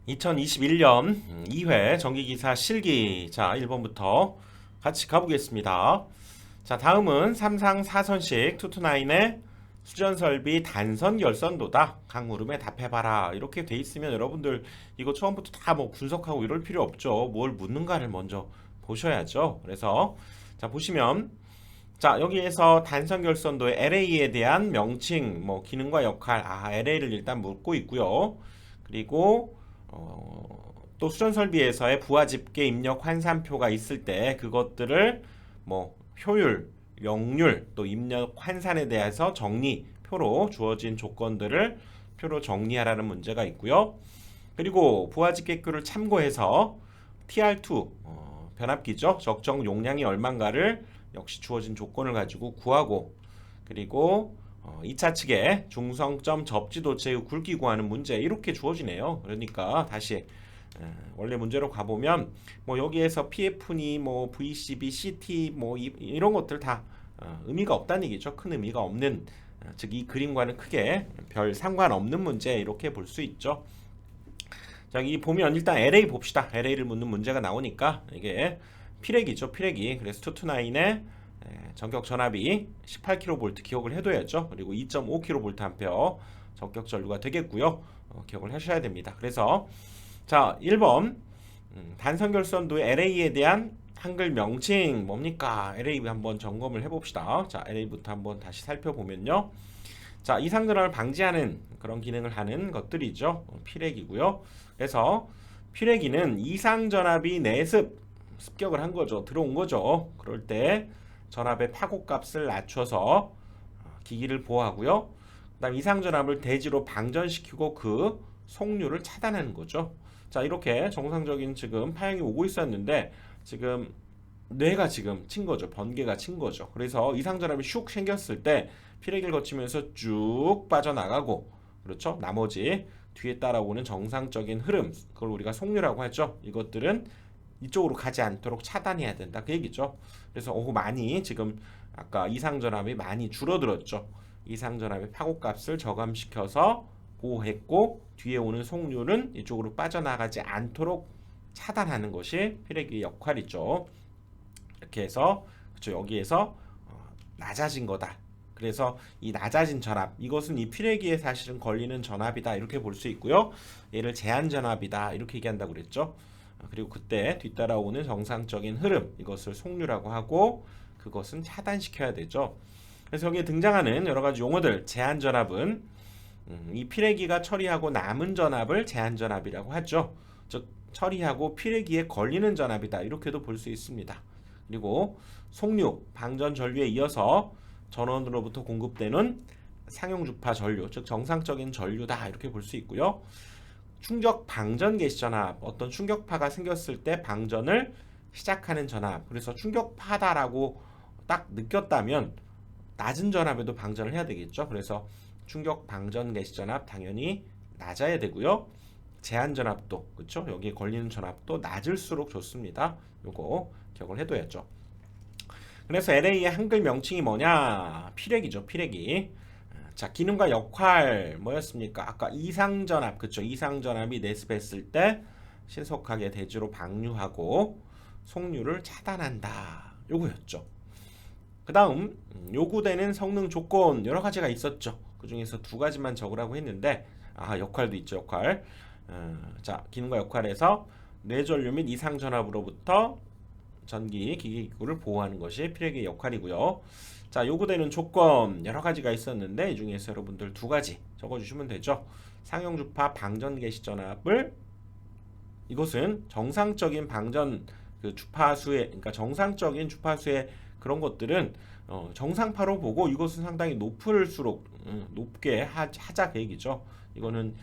2021년 2회 전기기사 실기. 자, 1번부터 같이 가보겠습니다. 자, 다음은 삼상 4선식 투투나인의 수전설비 단선 결선도다. 각 물음에 답해봐라. 이렇게 돼 있으면 여러분들 이거 처음부터 다 뭐 분석하고 이럴 필요 없죠. 뭘 묻는가를 먼저 보셔야죠. 그래서 자, 보시면 자, 여기에서 단선 결선도의 LA에 대한 명칭, 뭐 기능과 역할, LA를 일단 묻고 있고요. 그리고 또 수전 설비에서의 부하 집계 입력 환산표가 있을 때 그것들을 뭐 효율, 역률, 또 입력 환산에 대해서 정리, 표로 주어진 조건들을 표로 정리하라는 문제가 있고요. 그리고 부하 집계표를 참고해서 TR2 변압기죠. 적정 용량이 얼마인가를 역시 주어진 조건을 가지고 구하고, 그리고 2차 측에 중성점 접지 도체 후 굵기 구하는 문제 이렇게 주어지네요. 그러니까 다시 원래 문제로 가보면 뭐 여기에서 PF니 뭐 VCB, CT 뭐 이런 것들 다 의미가 없다는 얘기죠. 큰 의미가 없는, 즉 이 그림과는 크게 별 상관없는 문제 이렇게 볼 수 있죠. 자, 여기 보면 일단 LA 봅시다. LA를 묻는 문제가 나오니까 이게 피레기죠, 피레기. 그래서 229의 전격 전압이 18kV 기억을 해둬야죠. 그리고 2.5kVA 전격 전류가 되겠고요. 기억을 하셔야 됩니다. 그래서 자, 1번 단선결선도의 LA에 대한 한글 명칭 뭡니까? LA 한번 점검을 해봅시다. 자, LA부터 한번 다시 살펴보면요. 자, 이상전압을 방지하는 그런 기능을 하는 것들이죠. 피레기고요. 그래서 피레기는 이상전압이 습격을 한 거죠. 들어온 거죠. 그럴 때 전압의 파고값을 낮춰서 기기를 보호하고요. 그다음 이상전압을 대지로 방전시키고 그 속류를 차단하는 거죠. 자, 이렇게 정상적인 지금 파형이 오고 있었는데 지금 뇌가 지금 친 거죠. 번개가 친 거죠. 그래서 이상전압이 슉 생겼을 때 피레기를 거치면서 쭉 빠져나가고, 그렇죠? 나머지 뒤에 따라오는 정상적인 흐름, 그걸 우리가 속류라고 하죠. 이것들은 이쪽으로 가지 않도록 차단해야 된다 그 얘기죠. 그래서 많이 지금 아까 이상전압이 많이 줄어들었죠. 이상전압의 파고값을 저감시켜서 보호했고, 뒤에 오는 속류는 이쪽으로 빠져나가지 않도록 차단하는 것이 피레기의 역할이죠. 이렇게 해서 그렇죠, 여기에서 낮아진 거다. 그래서 이 낮아진 전압, 이것은 이 피레기에 사실은 걸리는 전압이다 이렇게 볼 수 있고요. 얘를 제한 전압이다 이렇게 얘기한다고 그랬죠. 그리고 그때 뒤따라오는 정상적인 흐름, 이것을 속류라고 하고 그것은 차단시켜야 되죠. 그래서 여기에 등장하는 여러 가지 용어들, 제한 전압은 이 피레기가 처리하고 남은 전압을 제한 전압이라고 하죠. 즉 처리하고 피레기에 걸리는 전압이다 이렇게도 볼 수 있습니다. 그리고 속류, 방전 전류에 이어서 전원으로부터 공급되는 상용 주파 전류, 즉 정상적인 전류다 이렇게 볼 수 있고요. 충격 방전 개시 전압, 어떤 충격파가 생겼을 때 방전을 시작하는 전압. 그래서 충격파다라고 딱 느꼈다면 낮은 전압에도 방전을 해야 되겠죠. 그래서 충격 방전 개시 전압 당연히 낮아야 되고요. 제한 전압도, 그렇죠? 여기에 걸리는 전압도 낮을수록 좋습니다. 요거 기억을 해둬야죠. 그래서 LA의 한글 명칭이 뭐냐? 피레기죠, 피레기. 자, 기능과 역할 뭐였습니까? 아까 이상전압, 그쵸? 이상전압이 내습했을 때 신속하게 대지로 방류하고 속류를 차단한다. 요거였죠. 그 다음 요구되는 성능 조건 여러 가지가 있었죠. 그 중에서 두 가지만 적으라고 했는데 역할도 있죠, 역할. 자, 기능과 역할에서 뇌전류 및 이상전압으로부터 전기 기기구를 보호하는 것이 피레기의 역할이고요. 자, 요구되는 조건 여러 가지가 있었는데 이 중에서 여러분들 두 가지 적어주시면 되죠. 상용주파 방전 개시 전압을, 이것은 정상적인 방전 그 주파수의, 그러니까 정상적인 주파수의 그런 것들은 정상파로 보고 이것은 상당히 높을수록 높게 하자 그 얘기죠. 이거는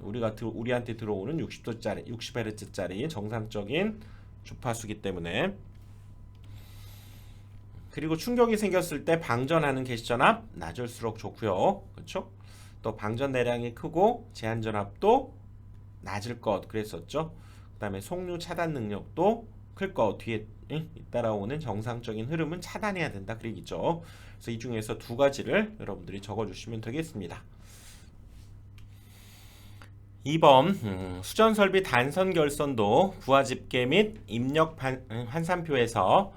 우리한테 들어오는 60도짜리 60Hz짜리 정상적인 주파수기 때문에. 그리고 충격이 생겼을 때 방전하는 개시전압 낮을수록 좋고요. 그렇죠? 또 방전 내량이 크고 제한 전압도 낮을 것 그랬었죠. 그다음에 속류 차단 능력도 클 것, 뒤에 따라오는 정상적인 흐름은 차단해야 된다 그 얘기죠. 그래서 이 중에서 두 가지를 여러분들이 적어주시면 되겠습니다. 2번 수전 설비 단선 결선도 부하 집계 및 입력 환산표에서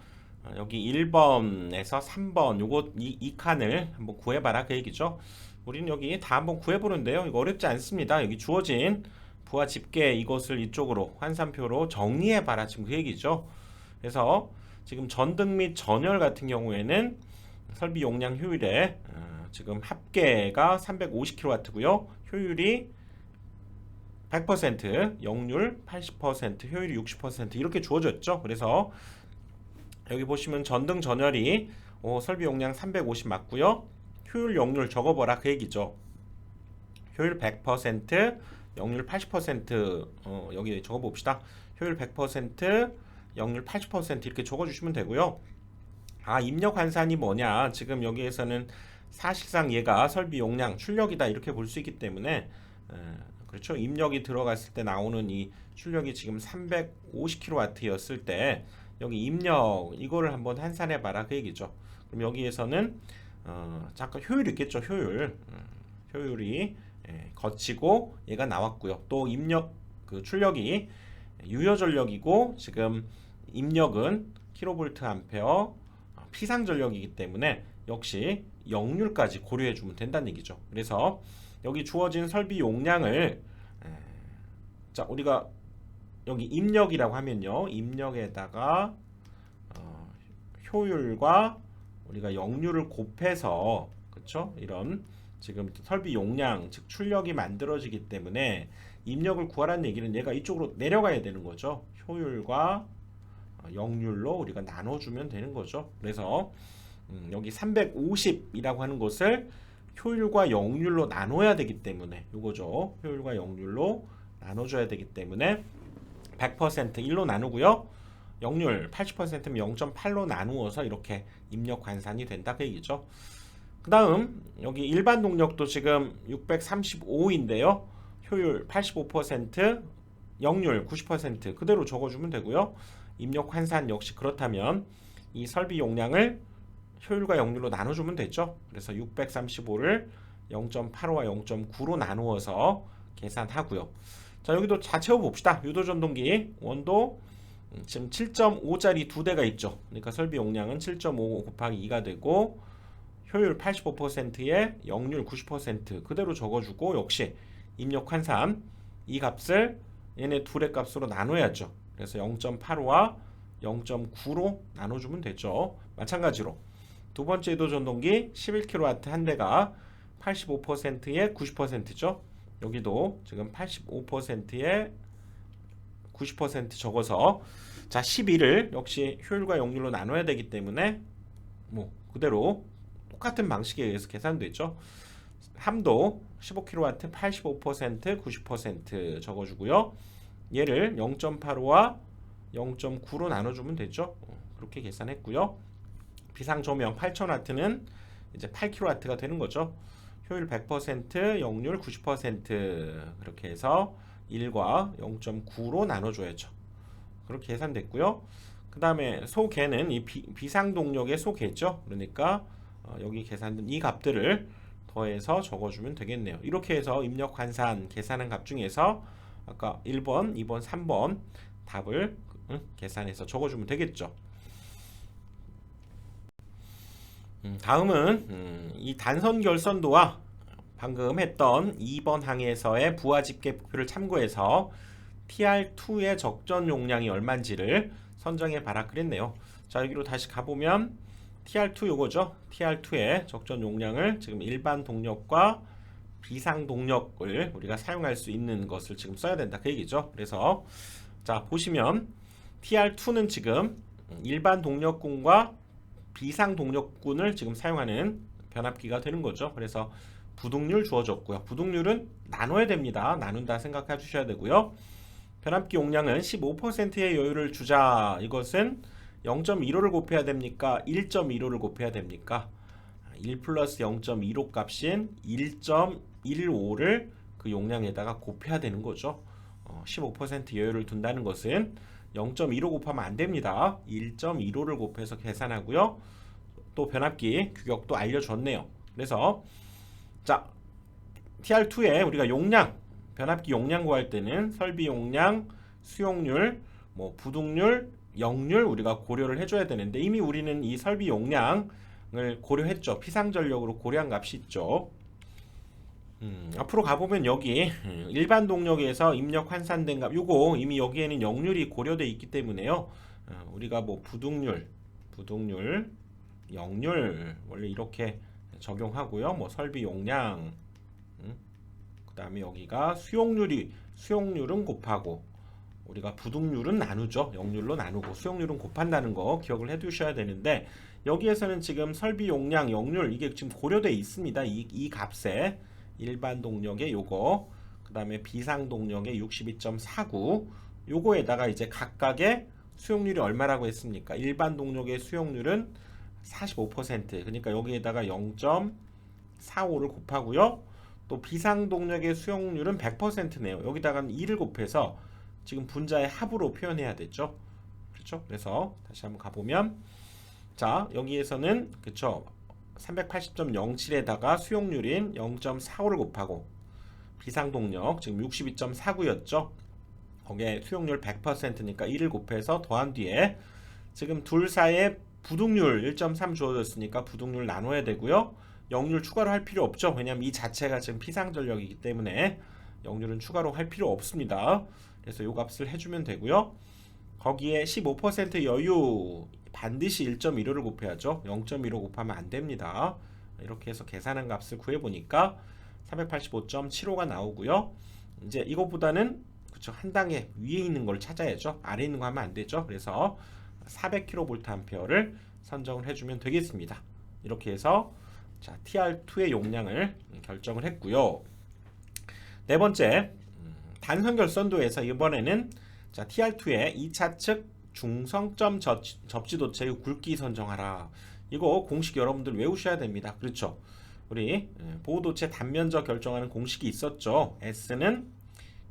여기 1번에서 3번 요거 이 칸을 한번 구해봐라 그 얘기죠. 우리는 여기 다 한번 구해보는데요. 이거 어렵지 않습니다. 여기 주어진 부하 집계 이것을 이쪽으로 환산표로 정리해봐라 지금 그 얘기죠. 그래서 지금 전등 및 전열 같은 경우에는 설비 용량 효율에 지금 합계가 350kW고요. 효율이 100%, 역률 80%, 효율이 60% 이렇게 주어졌죠. 그래서 여기 보시면 전등 전열이 설비 용량 350 맞고요. 효율 역률 적어보라 그 얘기죠. 효율 100%, 역률 80% 여기 적어봅시다. 효율 100%, 역률 80% 이렇게 적어주시면 되고요. 입력 환산이 뭐냐? 지금 여기에서는 사실상 얘가 설비 용량 출력이다 이렇게 볼 수 있기 때문에 그렇죠. 입력이 들어갔을 때 나오는 이 출력이 지금 350kW였을 때 여기 입력 이거를 한번 환산해 봐라 그 얘기죠. 그럼 여기에서는 잠깐 효율이 있겠죠. 효율이 거치고 얘가 나왔고요. 또 입력 그 출력이 유효 전력이고 지금 입력은 킬로볼트 암페어 피상 전력이기 때문에 역시 역률까지 고려해 주면 된다는 얘기죠. 그래서 여기 주어진 설비 용량을 자 우리가 여기 입력이라고 하면요. 입력에다가 효율과 우리가 역률을 곱해서 그렇죠? 이런 지금 설비 용량 즉 출력이 만들어지기 때문에 입력을 구하라는 얘기는 얘가 이쪽으로 내려가야 되는 거죠. 효율과 역률로 우리가 나눠주면 되는 거죠. 그래서 여기 350이라고 하는 것을 효율과 역률로 나눠야 되기 때문에 이거죠. 효율과 역률로 나눠줘야 되기 때문에 100% 1로 나누고요. 역률 80%면 0.8로 나누어서 이렇게 입력 환산이 된다 그 얘기죠. 그 다음 여기 일반 동력도 지금 635인데요. 효율 85%, 역률 90% 그대로 적어주면 되고요. 입력 환산 역시 그렇다면 이 설비 용량을 효율과 역률로 나눠주면 되죠. 그래서 635를 0.85와 0.9로 나누어서 계산하고요. 자 여기도 다 채워봅시다. 유도전동기 원도 지금 7.5짜리 두 대가 있죠. 그러니까 설비 용량은 7.5 곱하기 2가 되고 효율 85%에 역률 90% 그대로 적어주고 역시 입력 환산 이 값을 얘네 둘의 값으로 나눠야죠. 그래서 0.85와 0.9로 나눠주면 되죠. 마찬가지로 두 번째 유도전동기 11kW 한 대가 85%에 90%죠. 여기도 지금 85%에 90% 적어서 자 12를 역시 효율과 역률로 나눠야 되기 때문에 뭐 그대로 똑같은 방식에 의해서 계산되죠. 함도 15kW 85% 90% 적어주고요. 얘를 0.85와 0.9로 나눠주면 되죠. 그렇게 계산했고요. 비상조명 8000W는 이제 8kW가 되는 거죠. 효율 100%, 역률 90% 그렇게 해서 1과 0.9로 나눠줘야죠. 그렇게 계산됐고요. 그 다음에 소개는 이 비상동력의 소개죠. 그러니까 여기 계산된 이 값들을 더해서 적어주면 되겠네요. 이렇게 해서 입력 환산 계산한 값 중에서 아까 1번, 2번, 3번 답을 계산해서 적어주면 되겠죠. 다음은 이 단선 결선도와 방금 했던 2번 항에서의 부하 집계 표를 참고해서 TR2의 적전 용량이 얼마인지를 선정해 봐라 그랬네요. 자 여기로 다시 가보면 TR2 요거죠. TR2의 적전 용량을 지금 일반 동력과 비상 동력을 우리가 사용할 수 있는 것을 지금 써야 된다 그 얘기죠. 그래서 자 보시면 TR2는 지금 일반 동력군과 비상 동력군을 지금 사용하는 변압기가 되는 거죠. 그래서 부동률 주어졌고요. 부동률은 나눠야 됩니다. 나눈다 생각해 주셔야 되고요. 변압기 용량은 15%의 여유를 주자. 이것은 0.15를 곱해야 됩니까? 1.15를 곱해야 됩니까? 1 플러스 0.15 값인 1.15를 그 용량에다가 곱해야 되는 거죠. 15% 여유를 둔다는 것은 0.15 곱하면 안 됩니다. 1.15를 곱해서 계산하고요. 또 변압기 규격도 알려줬네요. 그래서 자 TR2에 우리가 용량 변압기 용량 구할 때는 설비 용량, 수용률, 뭐 부득률, 역률 우리가 고려를 해줘야 되는데 이미 우리는 이 설비 용량을 고려했죠. 피상전력으로 고려한 값이 있죠. 앞으로 가보면 여기 일반 동력에서 입력 환산된 값 요거 이미 여기에는 역률이 고려되어 있기 때문에요. 우리가 뭐 부득률, 역률 원래 이렇게 적용하고요. 뭐 설비 용량, 그 다음에 여기가 수용률은 곱하고 우리가 부득률은 나누죠. 역률로 나누고 수용률은 곱한다는 거 기억을 해 두셔야 되는데 여기에서는 지금 설비 용량, 역률 이게 지금 고려되어 있습니다. 이 값에 일반 동력의 요거 그 다음에 비상 동력의 62.49 요거에다가 이제 각각의 수용률이 얼마라고 했습니까? 일반 동력의 수용률은 45% 그러니까 여기에다가 0.45를 곱하고요. 또 비상 동력의 수용률은 100%네요. 여기다가는 2를 곱해서 지금 분자의 합으로 표현해야 되죠. 그렇죠? 그래서 다시 한번 가보면 자 여기에서는 그쵸 380.07에다가 수용률인 0.45를 곱하고 비상동력 지금 62.49였죠. 거기에 수용률 100%니까 1을 곱해서 더한 뒤에 지금 둘 사이에 부득률 1.3 주어졌으니까 부득률 나눠야 되고요. 역률 추가로 할 필요 없죠. 왜냐하면 이 자체가 지금 피상전력이기 때문에 역률은 추가로 할 필요 없습니다. 그래서 요 값을 해주면 되고요. 거기에 15% 여유 반드시 1.15를 곱해야죠. 0.15 곱하면 안 됩니다. 이렇게 해서 계산한 값을 구해보니까 385.75가 나오고요. 이제 이거보다는 그쵸 한 단계 위에 있는 걸 찾아야죠. 아래 있는 거 하면 안 되죠. 그래서 400kVA를 선정을 해주면 되겠습니다. 이렇게 해서 자 TR2의 용량을 결정을 했고요. 네 번째 단선 결선도에서 이번에는 자 TR2의 2차 측 중성점 접지도체의 굵기 선정하라. 이거 공식 여러분들 외우셔야 됩니다. 그렇죠? 우리 보호도체 단면적 결정하는 공식이 있었죠. S는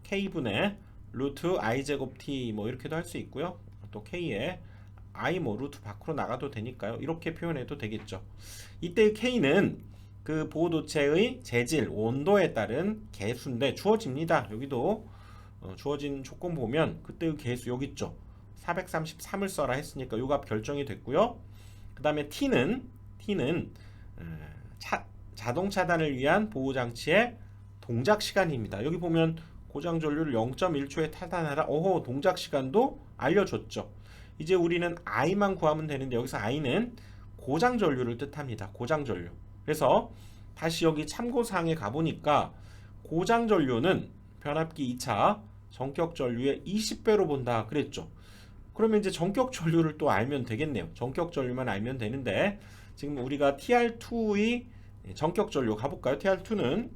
K분의 루트 I 제곱 T 뭐 이렇게도 할 수 있고요. 또 K에 I 뭐 루트 밖으로 나가도 되니까요. 이렇게 표현해도 되겠죠. 이때의 K는 그 보호도체의 재질, 온도에 따른 개수인데 주어집니다. 여기도 주어진 조건 보면 그때의 개수 여기 있죠. 433을 써라 했으니까 요 값 결정이 됐고요. 그 다음에 T는 자동 차단을 위한 보호장치의 동작 시간입니다. 여기 보면 고장 전류를 0.1초에 차단하라. 오호 동작 시간도 알려줬죠. 이제 우리는 I만 구하면 되는데 여기서 I는 고장 전류를 뜻합니다. 고장 전류. 그래서 다시 여기 참고사항에 가보니까 고장 전류는 변압기 2차 전격 전류의 20배로 본다 그랬죠. 그러면 이제 전격 전류를 또 알면 되겠네요. 전격 전류만 알면 되는데 지금 우리가 TR2의 전격 전류 가볼까요? TR2는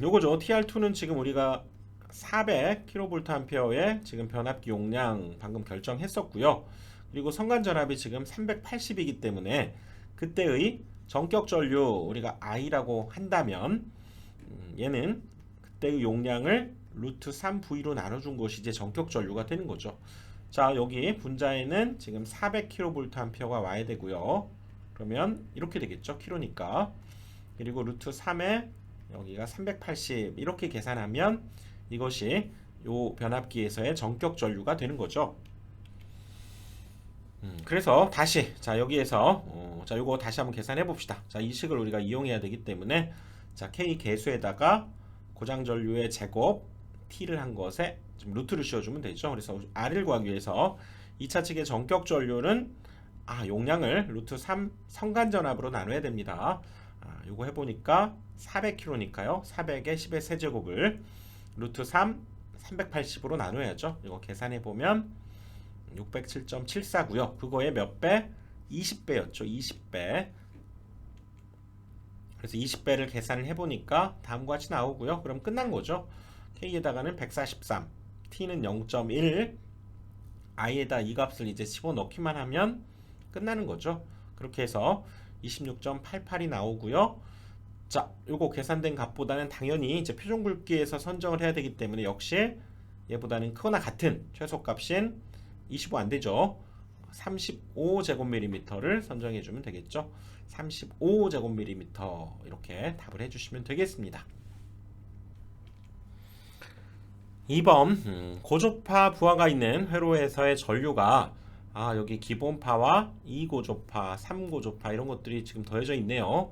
요거죠. TR2는 지금 우리가 400kVA의 지금 변압기 용량 방금 결정했었고요. 그리고 선간 전압이 지금 380이기 때문에 그때의 전격 전류 우리가 I라고 한다면 얘는 그때의 용량을 루트 3V로 나눠준 것이 이제 전격 전류가 되는 거죠. 자 여기 분자에는 지금 400kVA가 와야 되고요. 그러면 이렇게 되겠죠. 킬로니까. 그리고 루트 3에 여기가 380 이렇게 계산하면 이것이 요 변압기에서의 전격 전류가 되는 거죠. 그래서 다시 자 여기에서 자 요거 다시 한번 계산해 봅시다. 자 이 식을 우리가 이용해야 되기 때문에 자 K 개수에다가 고장 전류의 제곱 T를 한 것에 좀 루트를 씌워주면 되죠. 그래서 R을 구하기 위해서 2차 측의 전격 전류는 용량을 루트 3 성간전압으로 나눠야 됩니다. 요거 해보니까 400kg니까요. 400에 10의 세제곱을 루트 3 380으로 나눠야죠. 이거 계산해보면 607.74고요. 그거의 몇 배? 20배였죠. 20배. 그래서 20배를 계산을 해보니까 다음과 같이 나오고요. 그럼 끝난 거죠. K에다가는 143, T는 0.1, I에다 이 값을 이제 집어넣기만 하면 끝나는 거죠. 그렇게 해서 26.88이 나오고요. 자, 요거 계산된 값보다는 당연히 이제 표준 굵기에서 선정을 해야 되기 때문에 역시 얘보다는 크거나 같은 최소값인 25 안 되죠. 35제곱밀리미터를 선정해 주면 되겠죠. 35제곱밀리미터 이렇게 답을 해 주시면 되겠습니다. 2번 고조파 부하가 있는 회로에서의 전류가 여기 기본파와 2고조파, 3고조파 이런 것들이 지금 더해져 있네요.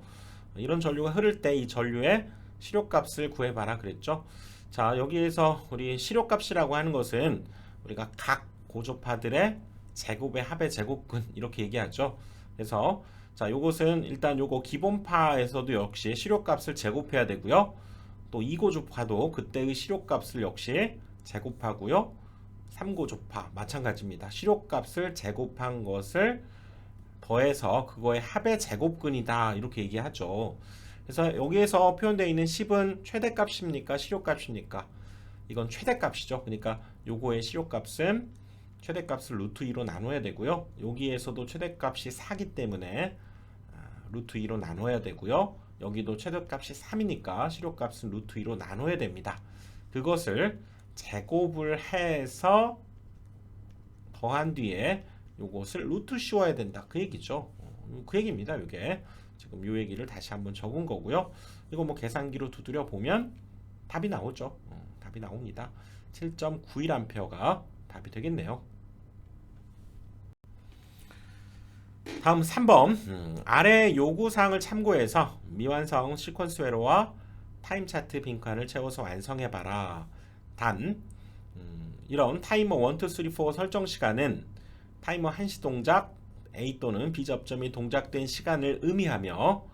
이런 전류가 흐를 때 이 전류의 시료값을 구해봐라 그랬죠. 자, 여기에서 우리 시료값이라고 하는 것은 우리가 각 고조파들의 제곱의 합의 제곱근 이렇게 얘기하죠. 그래서 자, 요것은 일단 요거 기본파에서도 역시 시료값을 제곱해야 되고요. 또 2고조파도 그때의 시료값을 역시 제곱하고요. 3고조파 마찬가지입니다. 시료값을 제곱한 것을 더해서 그거의 합의 제곱근이다 이렇게 얘기하죠. 그래서 여기에서 표현되어 있는 10은 최대값입니까? 시료값입니까? 이건 최대값이죠. 그러니까 요거의 시료값은 최대값을 루트 2로 나눠야 되고요. 여기에서도 최대값이 4기 때문에 루트 2로 나눠야 되고요. 여기도 최대값이 3이니까 시료값은 루트 2로 나눠야 됩니다. 그것을 제곱을 해서 더한 뒤에 요것을 루트 씌워야 된다. 그 얘기죠. 그 얘기입니다. 이게 지금 요 얘기를 다시 한번 적은 거고요. 이거 뭐 계산기로 두드려 보면 답이 나오죠. 답이 나옵니다. 7.91A가 답이 되겠네요. 다음 3번 아래 요구사항을 참고해서 미완성 시퀀스 회로와 타임 차트 빈칸을 채워서 완성해봐라. 단 이런 타이머 1, 2, 3, 4 설정 시간은 타이머 한시 동작 A 또는 B 접점이 동작된 시간을 의미하며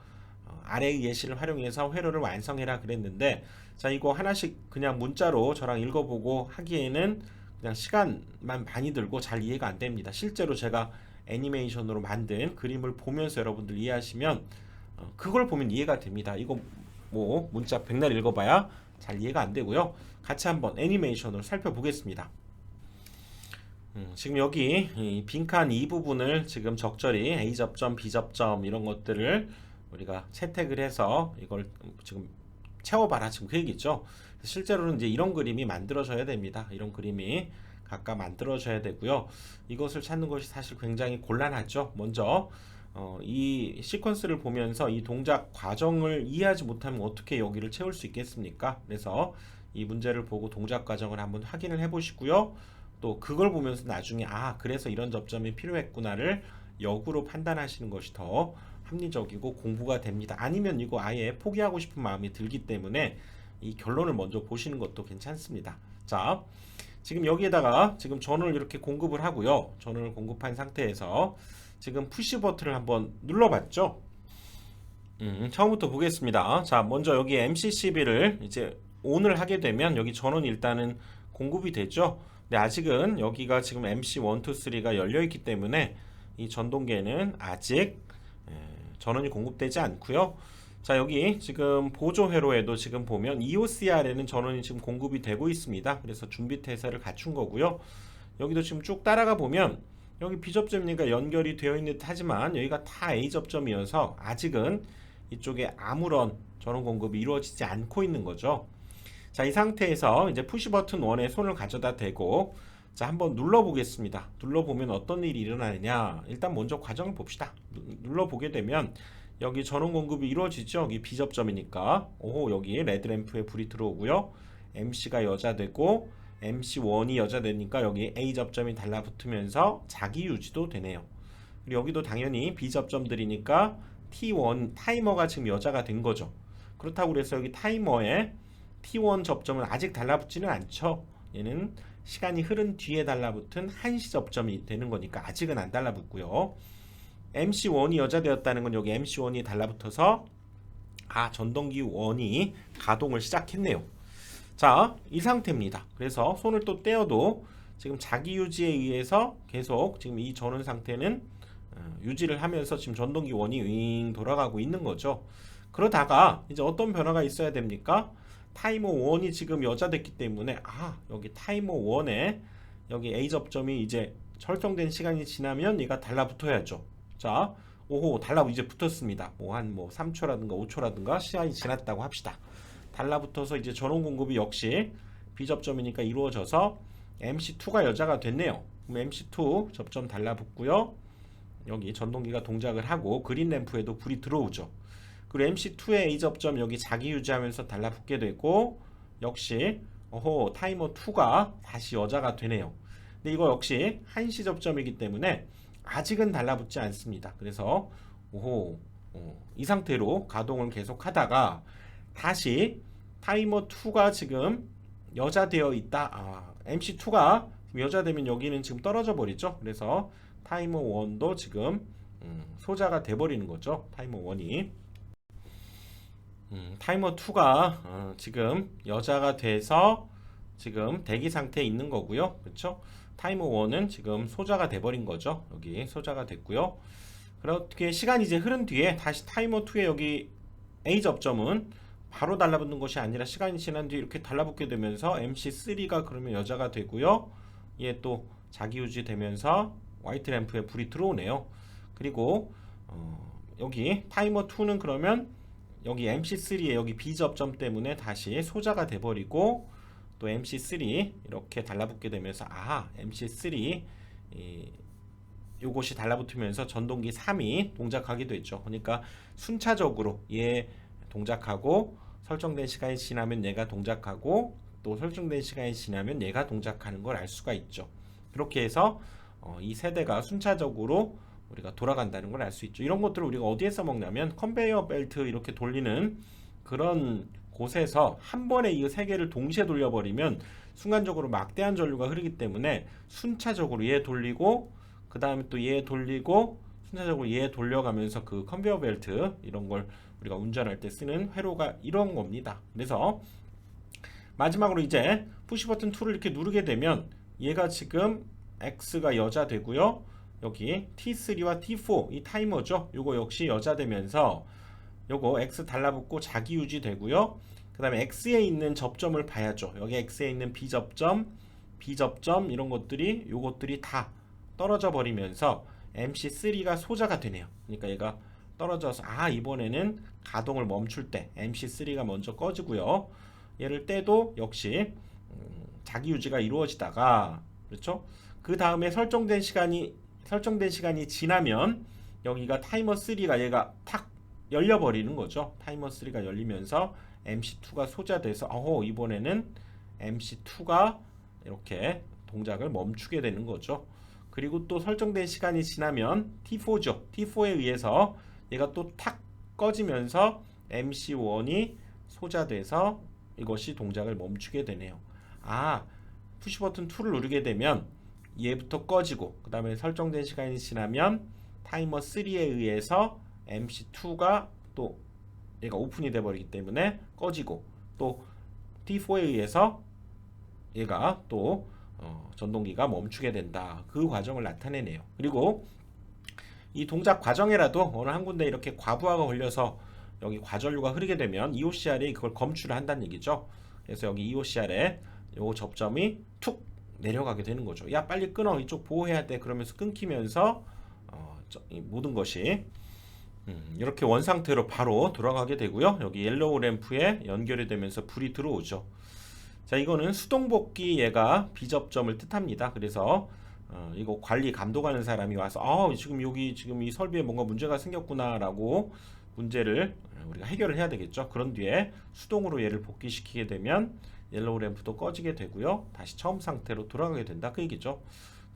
아래의 예시를 활용해서 회로를 완성해라 그랬는데 자 이거 하나씩 그냥 문자로 저랑 읽어보고 하기에는 그냥 시간만 많이 들고 잘 이해가 안 됩니다. 실제로 제가 애니메이션으로 만든 그림을 보면서 여러분들 이해하시면 그걸 보면 이해가 됩니다. 이거 뭐 문자 백날 읽어봐야 잘 이해가 안 되고요. 같이 한번 애니메이션으로 살펴보겠습니다. 지금 여기 이 빈칸 이 부분을 지금 적절히 A 접점, B 접점 이런 것들을 우리가 채택을 해서 이걸 지금 채워봐라 지금 그 얘기죠. 실제로는 이제 이런 그림이 만들어져야 됩니다. 이런 그림이 각각 만들어져야 되고요. 이것을 찾는 것이 사실 굉장히 곤란하죠. 먼저 이 시퀀스를 보면서 이 동작 과정을 이해하지 못하면 어떻게 여기를 채울 수 있겠습니까? 그래서 이 문제를 보고 동작 과정을 한번 확인을 해 보시고요. 또 그걸 보면서 나중에 그래서 이런 접점이 필요했구나를 역으로 판단하시는 것이 더 합리적이고 공부가 됩니다. 아니면 이거 아예 포기하고 싶은 마음이 들기 때문에 이 결론을 먼저 보시는 것도 괜찮습니다. 자, 지금 여기에다가 지금 전원을 이렇게 공급을 하고요. 전원을 공급한 상태에서 지금 푸시 버튼을 한번 눌러봤죠. 처음부터 보겠습니다. 자, 먼저 여기 MCCB를 이제 ON을 하게 되면 여기 전원이 일단은 공급이 되죠. 근데 아직은 여기가 지금 MC1, 2, 3가 열려있기 때문에 이 전동계는 아직 전원이 공급되지 않고요. 자, 여기 지금 보조 회로에도 지금 보면 EOCR에는 전원이 지금 공급이 되고 있습니다. 그래서 준비 태세를 갖춘 거고요. 여기도 지금 쭉 따라가 보면 여기 B접점이니까 연결이 되어 있는 듯 하지만 여기가 다 A접점이어서 아직은 이쪽에 아무런 전원 공급이 이루어지지 않고 있는 거죠. 자, 이 상태에서 이제 푸시 버튼 1에 손을 가져다 대고 자, 한번 눌러 보겠습니다. 눌러 보면 어떤 일이 일어나느냐. 일단 먼저 과정을 봅시다. 눌러 보게 되면 여기 전원 공급이 이루어지죠. 여기 B접점이니까 여기 레드램프에 불이 들어오고요. MC가 여자되고 MC1이 여자되니까 여기 A접점이 달라붙으면서 자기 유지도 되네요. 그리고 여기도 당연히 B접점들이니까 T1 타이머가 지금 여자가 된 거죠. 그렇다고 그래서 여기 타이머에 T1 접점은 아직 달라붙지는 않죠. 얘는 시간이 흐른 뒤에 달라붙은 한시 접점이 되는 거니까 아직은 안 달라붙고요. MC1이 여자되었다는 건 여기 MC1이 달라붙어서 전동기 1이 가동을 시작했네요. 자, 이 상태입니다. 그래서 손을 또 떼어도 지금 자기 유지에 의해서 계속 지금 이 전원 상태는 유지를 하면서 지금 전동기 1이 윙 돌아가고 있는 거죠. 그러다가 이제 어떤 변화가 있어야 됩니까? 타이머 1이 지금 여자됐기 때문에 여기 타이머 1에 여기 A 접점이 이제 설정된 시간이 지나면 얘가 달라붙어야죠. 자, 이제 붙었습니다. 한 3초라든가 5초라든가 시간이 지났다고 합시다. 달라붙어서 이제 전원 공급이 역시 B 접점이니까 이루어져서 MC2가 여자가 됐네요. 그럼 MC2 접점 달라붙고요. 여기 전동기가 동작을 하고 그린 램프에도 불이 들어오죠. 그리고 MC2의 A 접점 여기 자기 유지하면서 달라붙게 되고 역시 어호, 타이머 2가 다시 여자가 되네요. 근데 이거 역시 한시 접점이기 때문에 아직은 달라붙지 않습니다. 그래서 오호, 이 상태로 가동을 계속 하다가 다시 타이머 2가 지금 여자 되어 있다. MC2가 여자 되면 여기는 지금 떨어져 버리죠. 그래서 타이머 1도 지금 소자가 돼 버리는 거죠. 타이머 1이. 타이머 2가 지금 여자가 돼서 지금 대기 상태에 있는 거고요. 그렇죠? 타이머 1은 지금 소자가 돼 버린 거죠. 여기 소자가 됐고요. 그렇게 시간이 이제 흐른 뒤에 다시 타이머 2에 여기 A 접점은 바로 달라붙는 것이 아니라 시간이 지난 뒤에 이렇게 달라붙게 되면서 MC3가 그러면 여자가 되고요. 얘 또 자기 유지 되면서 화이트 램프에 불이 들어오네요. 그리고 여기 타이머 2는 그러면 여기 MC3에 여기 B 접점 때문에 다시 소자가 돼버리고 또 MC3 이렇게 달라붙게 되면서 MC3 요것이 달라붙으면서 전동기 3이 동작하게 되죠. 그러니까 순차적으로 얘 동작하고 설정된 시간이 지나면 얘가 동작하고 또 설정된 시간이 지나면 얘가 동작하는 걸 알 수가 있죠. 그렇게 해서 이 세대가 순차적으로 우리가 돌아간다는 걸 알 수 있죠. 이런 것들을 우리가 어디에서 먹냐면 컨베이어 벨트 이렇게 돌리는 그런 곳에서 한 번에 이 세 개를 동시에 돌려버리면 순간적으로 막대한 전류가 흐르기 때문에 순차적으로 얘 돌리고 그 다음에 또 얘 돌리고 순차적으로 얘 돌려가면서 그 컨베이어 벨트 이런 걸 우리가 운전할 때 쓰는 회로가 이런 겁니다. 그래서 마지막으로 이제 푸시 버튼 2를 이렇게 누르게 되면 얘가 지금 X가 여자 되고요. 여기 T3와 T4 이 타이머죠. 요거 역시 여자 되면서 요거 X 달라붙고 자기 유지 되고요. 그 다음에 X에 있는 접점을 봐야죠. 여기 X에 있는 B 접점, B 접점 이런 것들이 요것들이 다 떨어져 버리면서 MC3가 소자가 되네요. 그러니까 얘가 떨어져서 이번에는 가동을 멈출 때 MC3가 먼저 꺼지고요. 얘를 떼도 역시 자기 유지가 이루어지다가 그렇죠? 그 다음에 설정된 시간이 지나면 여기가 타이머 3가 얘가 탁 열려버리는 거죠. 타이머 3가 열리면서 MC2가 소자돼서 이번에는 MC2가 이렇게 동작을 멈추게 되는 거죠. 그리고 또 설정된 시간이 지나면 T4죠. T4에 의해서 얘가 또 탁 꺼지면서 MC1이 소자돼서 이것이 동작을 멈추게 되네요. 푸시 버튼 2를 누르게 되면 얘부터 꺼지고 그 다음에 설정된 시간이 지나면 타이머 3에 의해서 MC2가 또 얘가 오픈이 돼 버리기 때문에 꺼지고 또 T4에 의해서 얘가 또 전동기가 멈추게 된다. 그 과정을 나타내네요. 그리고 이 동작 과정에라도 어느 한 군데 이렇게 과부하가 걸려서 여기 과전류가 흐르게 되면 EOCR이 그걸 검출을 한다는 얘기죠. 그래서 여기 EOCR에 요 접점이 툭 내려가게 되는 거죠. 야 빨리 끊어 이쪽 보호해야 돼 그러면서 끊기면서 이 모든 것이 이렇게 원상태로 바로 돌아가게 되고요. 여기 옐로우 램프에 연결이 되면서 불이 들어오죠. 자 이거는 수동복귀 얘가 비접점을 뜻합니다. 그래서 이거 관리 감독하는 사람이 와서 지금 여기 지금 이 설비에 뭔가 문제가 생겼구나 라고 문제를 우리가 해결을 해야 되겠죠. 그런 뒤에 수동으로 얘를 복귀시키게 되면 옐로우 램프도 꺼지게 되고요. 다시 처음 상태로 돌아가게 된다 그 얘기죠.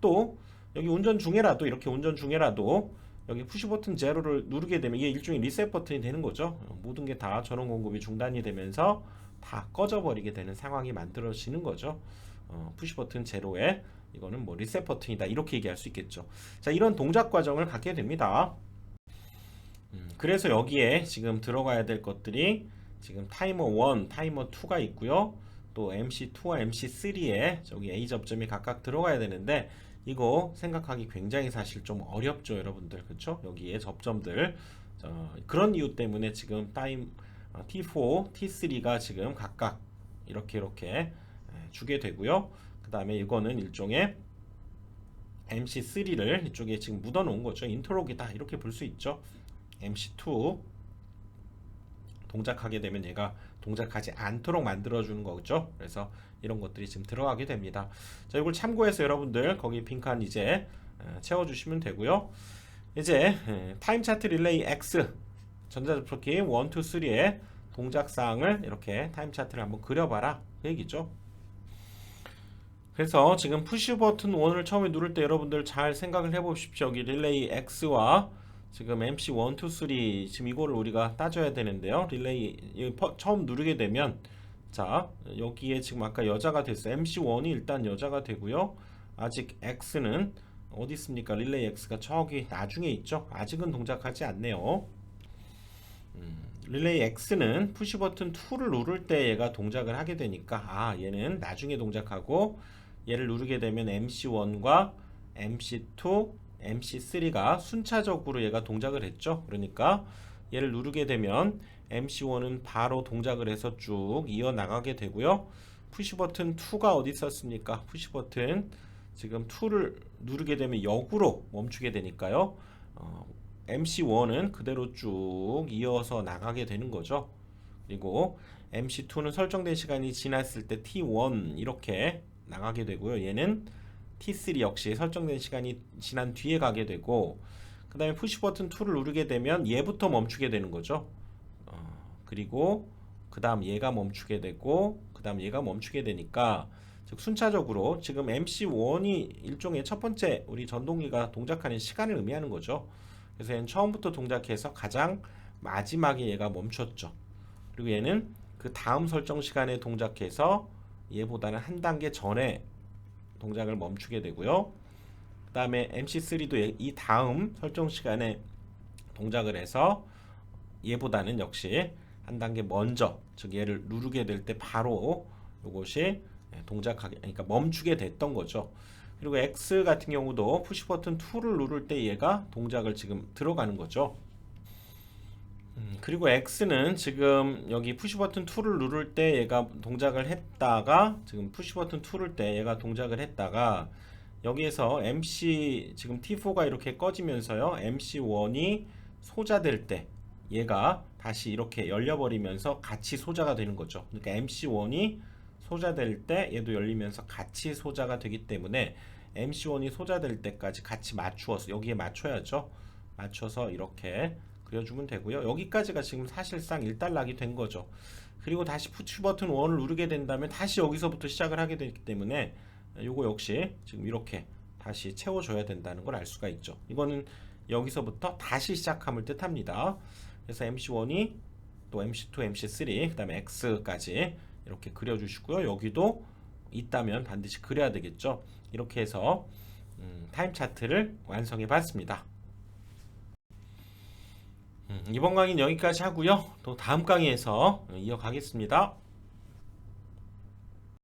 또 여기 운전 중에라도 이렇게 운전 중에라도 여기 푸시 버튼 제로를 누르게 되면 이게 일종의 리셋 버튼이 되는 거죠. 모든 게 다 전원 공급이 중단이 되면서 다 꺼져 버리게 되는 상황이 만들어지는 거죠. 푸시 버튼 제로에 이거는 뭐 리셋 버튼이다 이렇게 얘기할 수 있겠죠. 자 이런 동작 과정을 갖게 됩니다. 그래서 여기에 지금 들어가야 될 것들이 지금 타이머 1, 타이머 2가 있고요. 또 MC2와 MC3에 저기 A 접점이 각각 들어가야 되는데 이거 생각하기 굉장히 사실 좀 어렵죠 여러분들. 그렇죠? 여기에 접점들 그런 이유 때문에 지금 T4, T3가 지금 각각 이렇게 주게 되고요. 그 다음에 이거는 일종의 MC3를 이쪽에 지금 묻어 놓은 거죠. 인터록이다 이렇게 볼 수 있죠. MC2 동작하게 되면 얘가 동작하지 않도록 만들어 주는 거죠. 그래서 이런 것들이 지금 들어가게 됩니다. 자, 이걸 참고해서 여러분들 거기 빈칸 이제 채워 주시면 되고요. 이제 타임 차트 릴레이 X 전자접촉기 1, 2, 3의 동작 사항을 이렇게 타임 차트를 한번 그려봐라 그 얘기죠. 그래서 지금 푸시 버튼 1을 처음에 누를 때 여러분들 잘 생각을 해보십시오. 여기 릴레이 X와 지금 MC 1, 2, 3 지금 이거를 우리가 따져야 되는데요. 릴레이 처음 누르게 되면 자 여기에 지금 아까 여자가 됐어요. MC1이 일단 여자가 되고요. 아직 X는 어디 있습니까? 릴레이 X가 저기 나중에 있죠. 아직은 동작하지 않네요. 릴레이 X는 푸시 버튼 2를 누를 때 얘가 동작을 하게 되니까 아 얘는 나중에 동작하고 얘를 누르게 되면 MC1과 MC2, MC3가 순차적으로 얘가 동작을 했죠. 그러니까 얘를 누르게 되면 MC1은 바로 동작을 해서 쭉 이어나가게 되고요. 푸시 버튼 2가 어디 있었습니까? 푸시 버튼 지금 2를 누르게 되면 역으로 멈추게 되니까요. MC1은 그대로 쭉 이어서 나가게 되는 거죠. 그리고 MC2는 설정된 시간이 지났을 때 T1 이렇게 나가게 되고요. 얘는 T3 역시 설정된 시간이 지난 뒤에 가게 되고 그 다음에 푸시 버튼 2를 누르게 되면 얘부터 멈추게 되는 거죠. 그리고 그 다음 얘가 멈추게 되고 그 다음 얘가 멈추게 되니까 즉 순차적으로 지금 MC1이 일종의 첫 번째 우리 전동기가 동작하는 시간을 의미하는 거죠. 그래서 얘는 처음부터 동작해서 가장 마지막에 얘가 멈췄죠. 그리고 얘는 그 다음 설정 시간에 동작해서 얘보다는 한 단계 전에 동작을 멈추게 되고요. 그 다음에 MC3도 이 다음 설정 시간에 동작을 해서 얘보다는 역시 한 단계 먼저 즉 얘를 누르게 될 때 바로 이것이 동작하게 그러니까 멈추게 됐던 거죠. 그리고 X 같은 경우도 푸시 버튼 2를 누를 때 얘가 동작을 지금 들어가는 거죠. 그리고 X는 지금 여기 푸시 버튼 2를 누를 때 얘가 동작을 했다가 지금 푸시 버튼 2를 누를 때 얘가 동작을 했다가 여기에서 MC 지금 T4가 이렇게 꺼지면서요. MC1이 소자될 때 얘가 다시 이렇게 열려버리면서 같이 소자가 되는 거죠. 그러니까 MC1이 소자될 때 얘도 열리면서 같이 소자가 되기 때문에 MC1이 소자될 때까지 같이 맞추어서 여기에 맞춰야죠. 맞춰서 이렇게 그려주면 되고요. 여기까지가 지금 사실상 일단락이 된 거죠. 그리고 다시 푸시 버튼 1을 누르게 된다면 다시 여기서부터 시작을 하게 되기 때문에 요거 역시 지금 이렇게 다시 채워줘야 된다는 걸 알 수가 있죠. 이거는 여기서부터 다시 시작함을 뜻합니다. 그래서 MC1이 또 MC2, MC3, 그 다음에 X까지 이렇게 그려주시고요. 여기도 있다면 반드시 그려야 되겠죠. 이렇게 해서 타임 차트를 완성해 봤습니다. 이번 강의는 여기까지 하고요. 또 다음 강의에서 이어가겠습니다.